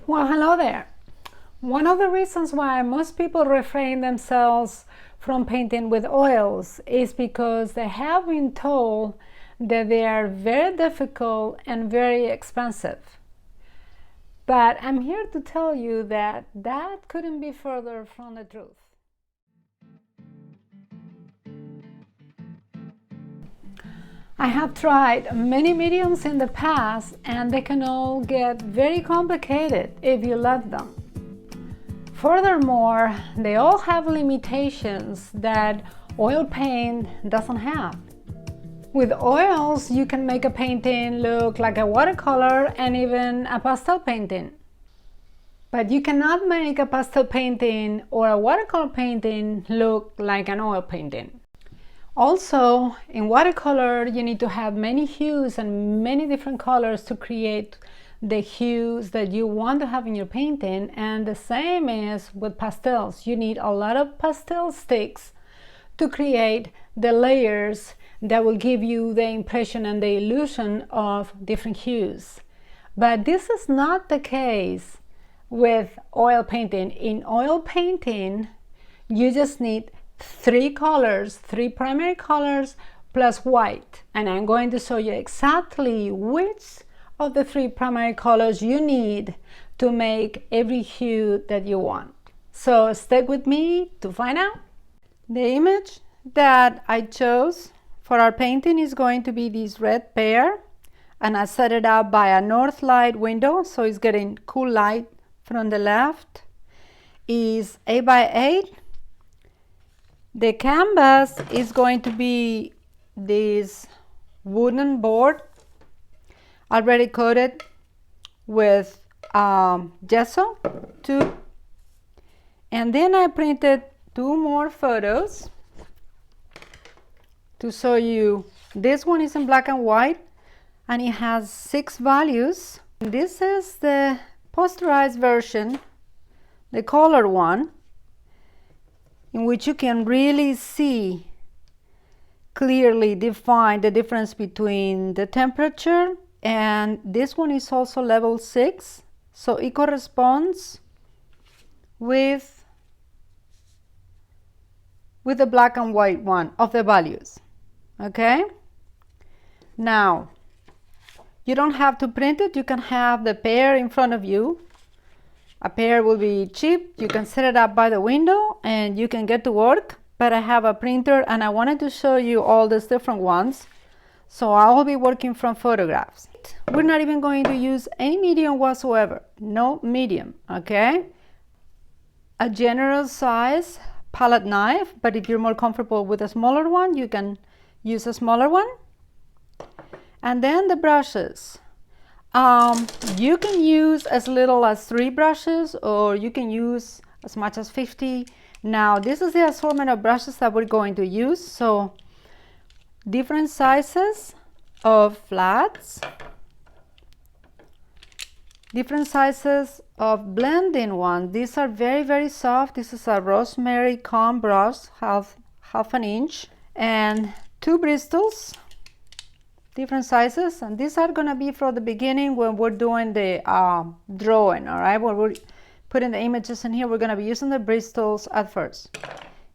Well, hello there. One of the reasons why most people refrain themselves from painting with oils is because they have been told that they are very difficult and very expensive. But I'm here to tell you that that couldn't be further from the truth. I have tried many mediums in the past and they can all get very complicated if you let them. Furthermore, they all have limitations that oil paint doesn't have. With oils, you can make a painting look like a watercolor and even a pastel painting. But you cannot make a pastel painting or a watercolor painting look like an oil painting. Also, in watercolor, you need to have many hues and many different colors to create the hues that you want to have in your painting. And the same is with pastels. You need a lot of pastel sticks to create the layers that will give you the impression and the illusion of different hues. But this is not the case with oil painting. In oil painting, you just need three colors, three primary colors plus white, and I'm going to show you exactly which of the three primary colors you need to make every hue that you want. So stick with me to find out. The image that I chose for our painting is going to be this red pear, and I set it up by a north light window, so it's getting cool light from the left. Is 8 by 8. The canvas is going to be this wooden board already coated with gesso too. And then I printed two more photos to show you. This one is in black and white and it has 6 values. This is the posterized version, the color one, in which you can really see clearly define the difference between the temperature, and this one is also level 6, so it corresponds with the black and white one of the values. Okay, now you don't have to print it, you can have the pear in front of you. A pear will be cheap, you can set it up by the window and you can get to work. But I have a printer and I wanted to show you all these different ones, so I will be working from photographs. We're not even going to use any medium whatsoever, no medium, okay? A generous size palette knife, but if you're more comfortable with a smaller one, you can use a smaller one. And then the brushes. You can use as little as 3 brushes or you can use as much as 50. Now this is the assortment of brushes that we're going to use, so different sizes of flats, different sizes of blending ones. These are very soft. This is a rosemary comb brush, half an inch, and 2 bristles, different sizes, and these are going to be for the beginning when we're doing the drawing. All right, when we're putting the images in here, we're going to be using the bristles at first.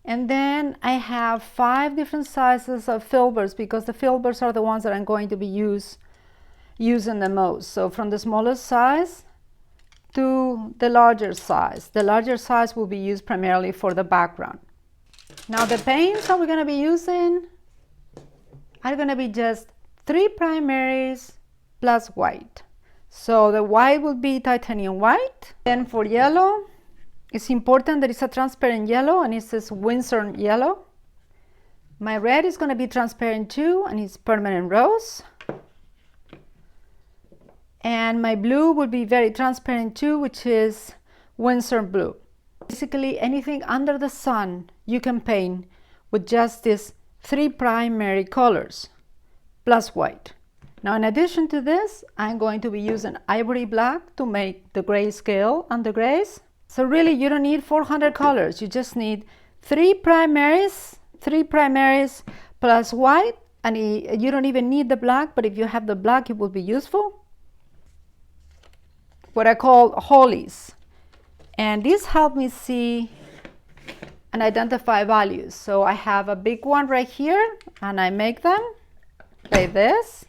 And then I have 5 different sizes of filbers, because the filbers are the ones that I'm going to be using the most. So from the smallest size to the larger size. The larger size will be used primarily for the background. Now the paints that we're going to be using are going to be just 3 primaries plus white. So the white will be titanium white. Then for yellow, it's important that it's a transparent yellow, and it says Windsor yellow. My red is going to be transparent too, and it's permanent rose. And my blue will be very transparent too, which is Windsor blue. Basically anything under the sun you can paint with just these 3 primary colors plus white. Now in addition to this, I'm going to be using ivory black to make the grayscale and the grays. So really you don't need 400 colors, you just need 3 primaries plus white, and you don't even need the black, but if you have the black it will be useful. what I call holies. And this helped me see and identify values. So I have a big one right here, and I make them like this.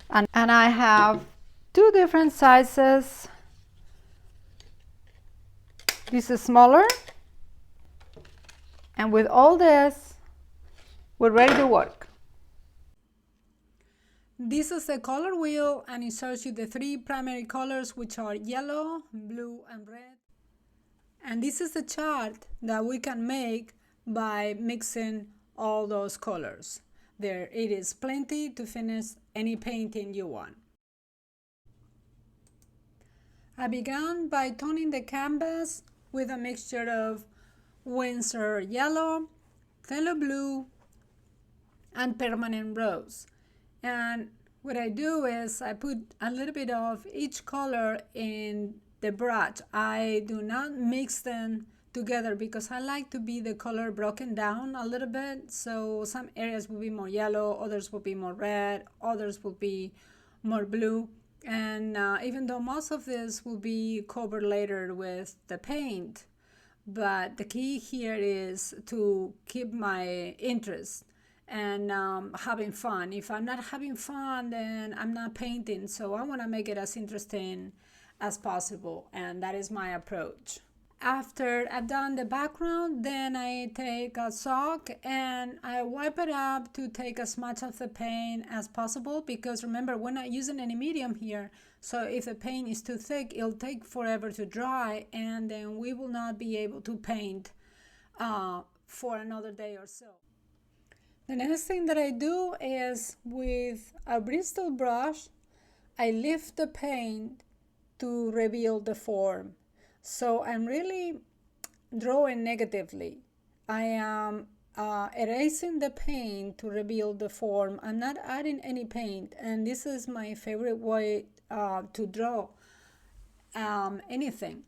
And I have two different sizes. This is smaller. And with all this, we're ready to work. This is the color wheel, and it shows you the three primary colors, which are yellow, blue, and red. And this is the chart that we can make by mixing all those colors. There it is, plenty to finish any painting you want. I began by toning the canvas with a mixture of Winsor yellow, phthalo blue, and permanent rose. And what I do is I put a little bit of each color in the brush. I do not mix them together because I like to be the color broken down a little bit. So some areas will be more yellow, others will be more red, others will be more blue. And even though most of this will be covered later with the paint, but the key here is to keep my interest and having fun. If I'm not having fun, then I'm not painting. So I want to make it as interesting as possible, and that is my approach. After I've done the background, then I take a sock and I wipe it up to take as much of the paint as possible, because remember, we're not using any medium here. So if the paint is too thick, it'll take forever to dry, and then we will not be able to paint for another day or so. The next thing that I do is with a Bristol brush, I lift the paint to reveal the form. So I'm really drawing negatively. I am erasing the paint to reveal the form. I'm not adding any paint, and this is my favorite way to draw anything.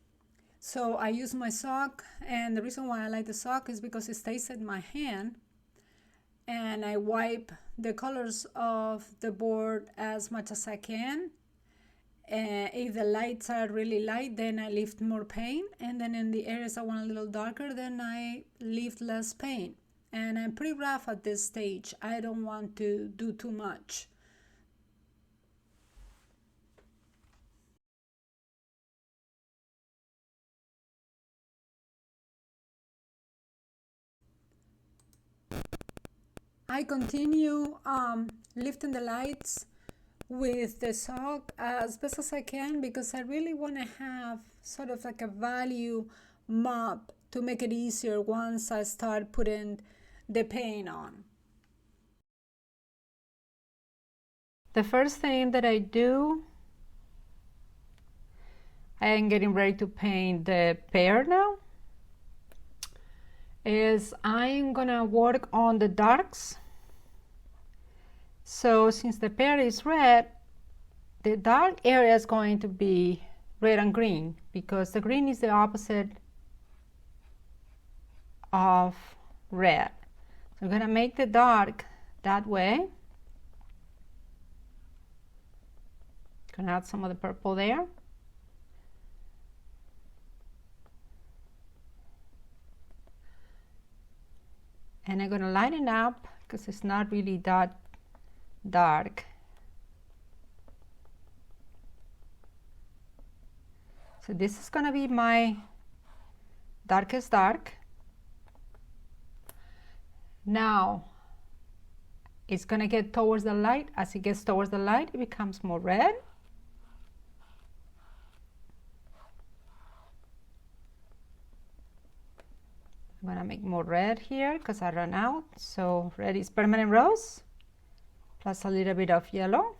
So I use my sock, and the reason why I like the sock is because it stays in my hand, and I wipe the colors of the board as much as I can. If the lights are really light, then I lift more paint, and then in the areas I want a little darker, then I lift less paint. And I'm pretty rough at this stage. I don't want to do too much. I continue lifting the lights with the sock as best as I can, because I really want to have sort of like a value map to make it easier once I start putting the paint on. The first thing that I do, I am getting ready to paint the pear now, is I'm gonna work on the darks. So since the pear is red, the dark area is going to be red and green, because the green is the opposite of red. So I'm gonna make the dark that way. Gonna add some of the purple there. And I'm gonna lighten up because it's not really that dark. So this is gonna be my darkest dark. Now it's gonna get towards the light. As it gets towards the light, it becomes more red. I'm gonna make more red here because I ran out. So red is permanent rose plus a little bit of yellow.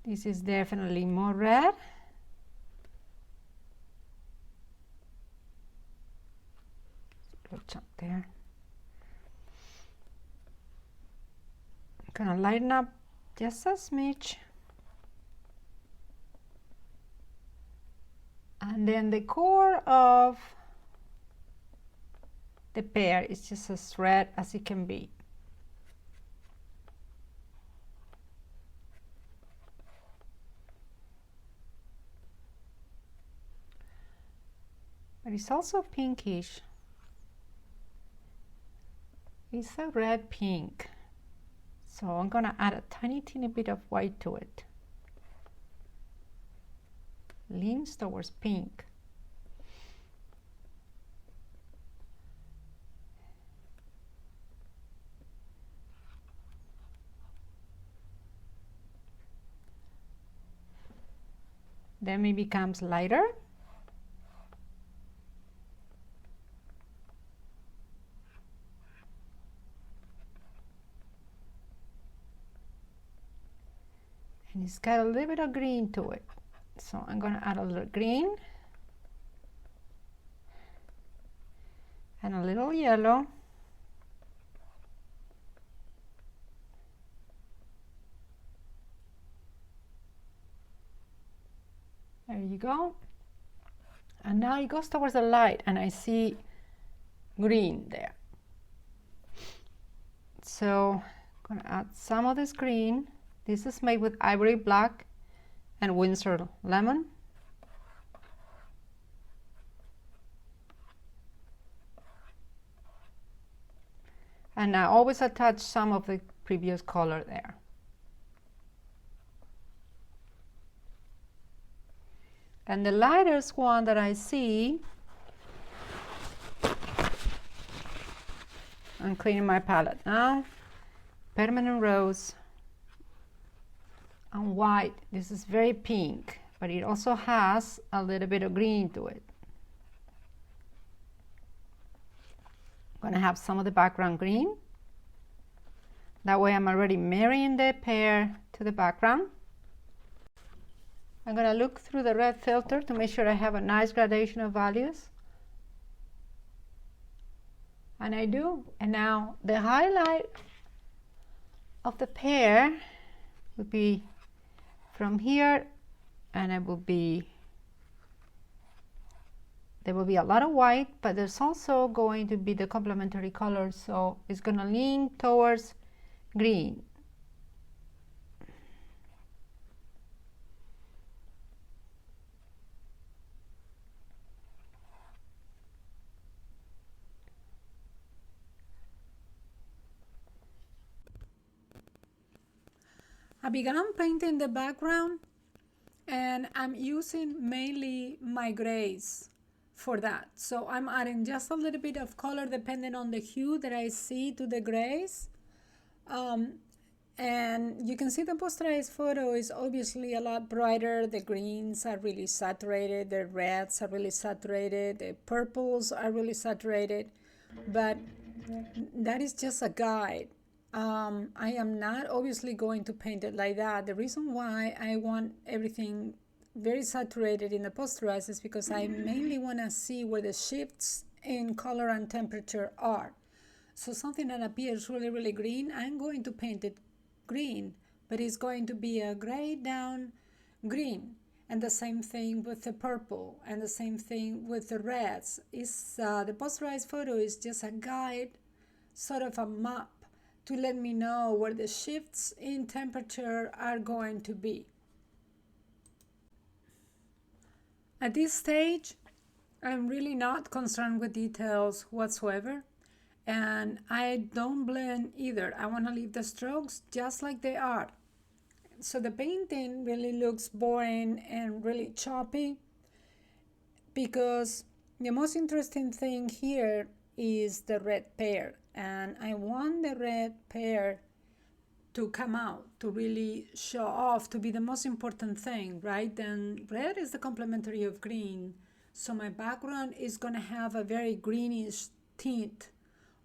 This is definitely more red. Little chunk there. I'm gonna lighten up just a smidge. And then the core of the pear is just as red as it can be. But it's also pinkish. It's a red pink. So I'm gonna add a teeny bit of white to it. Leans towards pink. Then it becomes lighter. And it's got a little bit of green to it. So I'm going to add a little green and a little yellow. There you go. And now it goes towards the light and I see green there. So I'm going to add some of this green. This is made with ivory black and Windsor lemon. And I always attach some of the previous color there. And the lightest one that I see, I'm cleaning my palette now, permanent rose and white. This is very pink, but it also has a little bit of green to it. I'm going to have some of the background green. That way I'm already marrying the pear to the background. I'm going to look through the red filter to make sure I have a nice gradation of values. And I do. And now the highlight of the pear would be from here, and there will be a lot of white, but there's also going to be the complementary colors, so it's going to lean towards green. I began painting the background and I'm using mainly my grays for that. So I'm adding just a little bit of color depending on the hue that I see to the grays. And you can see the posterized photo is obviously a lot brighter. The greens are really saturated, the reds are really saturated, the purples are really saturated, but that is just a guide. I am not obviously going to paint it like that. The reason why I want everything very saturated in the posterized is because I mainly want to see where the shifts in color and temperature are. So something that appears really green, I'm going to paint it green, but it's going to be a gray down green. And the same thing with the purple, and the same thing with the reds. The posterized photo is just a guide, sort of a map, to let me know where the shifts in temperature are going to be. At this stage, I'm really not concerned with details whatsoever, and I don't blend either. I want to leave the strokes just like they are. So the painting really looks boring and really choppy because the most interesting thing here is the red pear, and I want the red pear to come out, to really show off, to be the most important thing, right? And red is the complementary of green, so my background is going to have a very greenish tint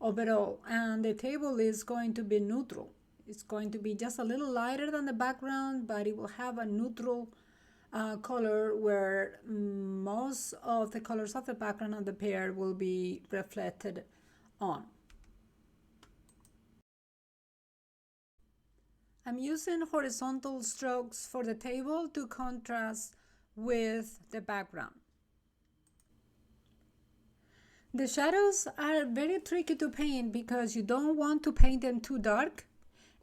overall, and the table is going to be neutral. It's going to be just a little lighter than the background, but it will have a neutral color where most of the colors of the background of the pear will be reflected on. I'm using horizontal strokes for the table to contrast with the background. The shadows are very tricky to paint because you don't want to paint them too dark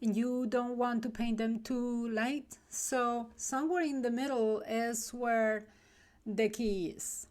and you don't want to paint them too light. So somewhere in the middle is where the key is.